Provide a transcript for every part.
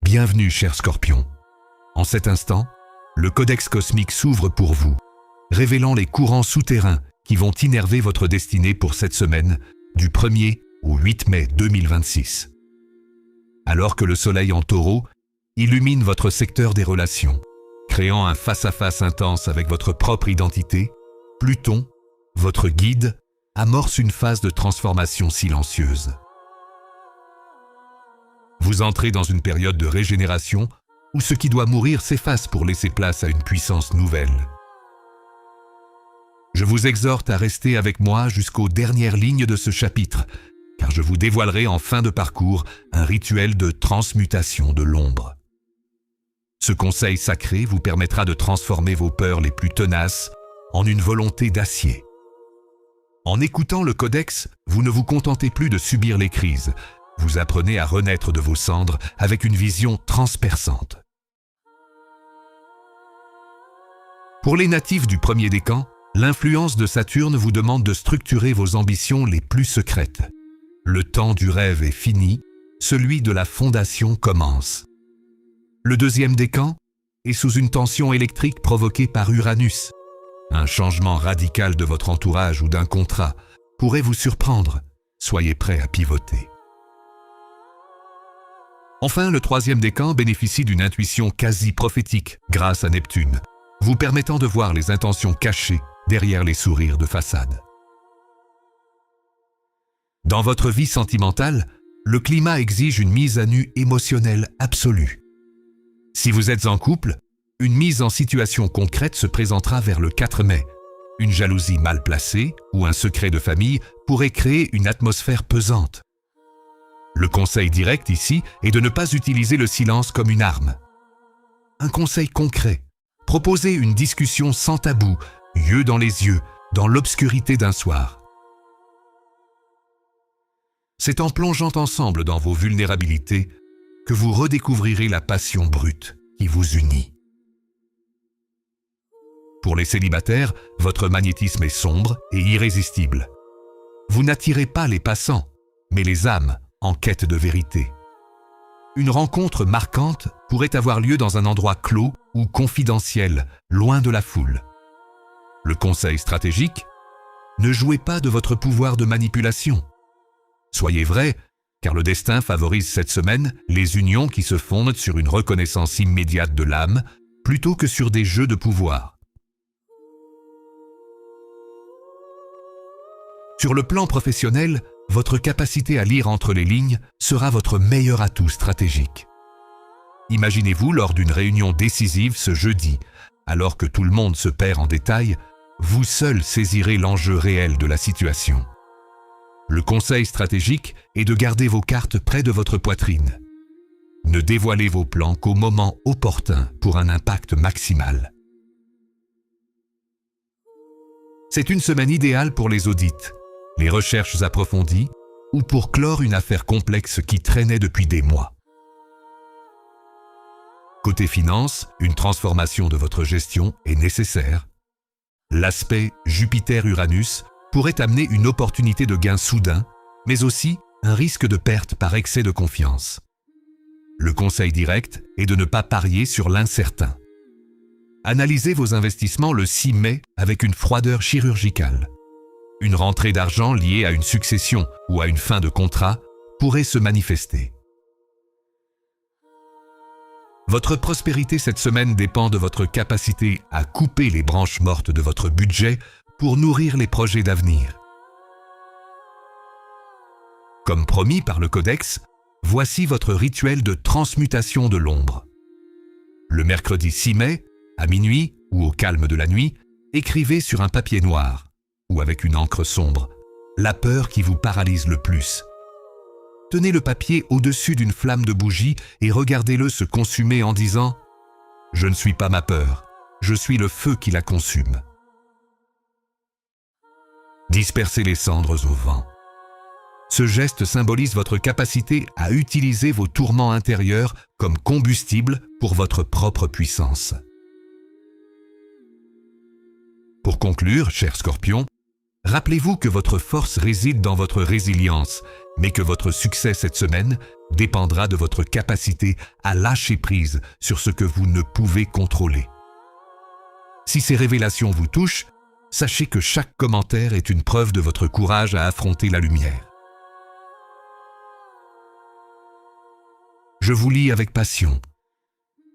Bienvenue, cher Scorpion. En cet instant, le codex cosmique s'ouvre pour vous, révélant les courants souterrains qui vont innerver votre destinée pour cette semaine, du 1er au 8 mai 2026. Alors que le soleil en taureau illumine votre secteur des relations, créant un face-à-face intense avec votre propre identité, Pluton, votre guide, amorce une phase de transformation silencieuse. Vous entrez dans une période de régénération où ce qui doit mourir s'efface pour laisser place à une puissance nouvelle. Je vous exhorte à rester avec moi jusqu'aux dernières lignes de ce chapitre, car je vous dévoilerai en fin de parcours un rituel de transmutation de l'ombre. Ce conseil sacré vous permettra de transformer vos peurs les plus tenaces en une volonté d'acier. En écoutant le codex, vous ne vous contentez plus de subir les crises. Vous apprenez à renaître de vos cendres avec une vision transperçante. Pour les natifs du premier décan, l'influence de Saturne vous demande de structurer vos ambitions les plus secrètes. Le temps du rêve est fini, celui de la fondation commence. Le deuxième décan est sous une tension électrique provoquée par Uranus. Un changement radical de votre entourage ou d'un contrat pourrait vous surprendre. Soyez prêt à pivoter. Enfin, le troisième décan bénéficie d'une intuition quasi prophétique grâce à Neptune, vous permettant de voir les intentions cachées derrière les sourires de façade. Dans votre vie sentimentale, le climat exige une mise à nu émotionnelle absolue. Si vous êtes en couple, une mise en situation concrète se présentera vers le 4 mai. Une jalousie mal placée ou un secret de famille pourrait créer une atmosphère pesante. Le conseil direct ici est de ne pas utiliser le silence comme une arme. Un conseil concret. Proposez une discussion sans tabou, yeux dans les yeux, dans l'obscurité d'un soir. C'est en plongeant ensemble dans vos vulnérabilités que vous redécouvrirez la passion brute qui vous unit. Pour les célibataires, votre magnétisme est sombre et irrésistible. Vous n'attirez pas les passants, mais les âmes en quête de vérité. Une rencontre marquante pourrait avoir lieu dans un endroit clos ou confidentiel, loin de la foule. Le conseil stratégique ? Ne jouez pas de votre pouvoir de manipulation. Soyez vrai, car le destin favorise cette semaine les unions qui se fondent sur une reconnaissance immédiate de l'âme plutôt que sur des jeux de pouvoir. Sur le plan professionnel, votre capacité à lire entre les lignes sera votre meilleur atout stratégique. Imaginez-vous lors d'une réunion décisive ce jeudi, alors que tout le monde se perd en détail, vous seul saisirez l'enjeu réel de la situation. Le conseil stratégique est de garder vos cartes près de votre poitrine. Ne dévoilez vos plans qu'au moment opportun pour un impact maximal. C'est une semaine idéale pour les audits, les recherches approfondies ou pour clore une affaire complexe qui traînait depuis des mois. Côté finance, une transformation de votre gestion est nécessaire. L'aspect Jupiter-Uranus pourrait amener une opportunité de gain soudain, mais aussi un risque de perte par excès de confiance. Le conseil direct est de ne pas parier sur l'incertain. Analysez vos investissements le 6 mai avec une froideur chirurgicale. Une rentrée d'argent liée à une succession ou à une fin de contrat pourrait se manifester. Votre prospérité cette semaine dépend de votre capacité à couper les branches mortes de votre budget pour nourrir les projets d'avenir. Comme promis par le Codex, voici votre rituel de transmutation de l'ombre. Le mercredi 6 mai, à minuit ou au calme de la nuit, écrivez sur un papier noir ou avec une encre sombre, la peur qui vous paralyse le plus. Tenez le papier au-dessus d'une flamme de bougie et regardez-le se consumer en disant « Je ne suis pas ma peur, je suis le feu qui la consume ». Dispersez les cendres au vent. Ce geste symbolise votre capacité à utiliser vos tourments intérieurs comme combustible pour votre propre puissance. Pour conclure, cher Scorpion, rappelez-vous que votre force réside dans votre résilience mais que votre succès cette semaine dépendra de votre capacité à lâcher prise sur ce que vous ne pouvez contrôler. Si ces révélations vous touchent, sachez que chaque commentaire est une preuve de votre courage à affronter la lumière. Je vous lis avec passion.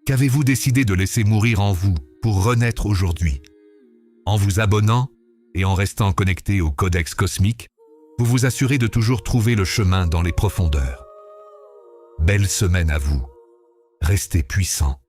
Qu'avez-vous décidé de laisser mourir en vous pour renaître aujourd'hui? En vous abonnant et en restant connecté au codex cosmique, vous vous assurez de toujours trouver le chemin dans les profondeurs. Belle semaine à vous. Restez puissants.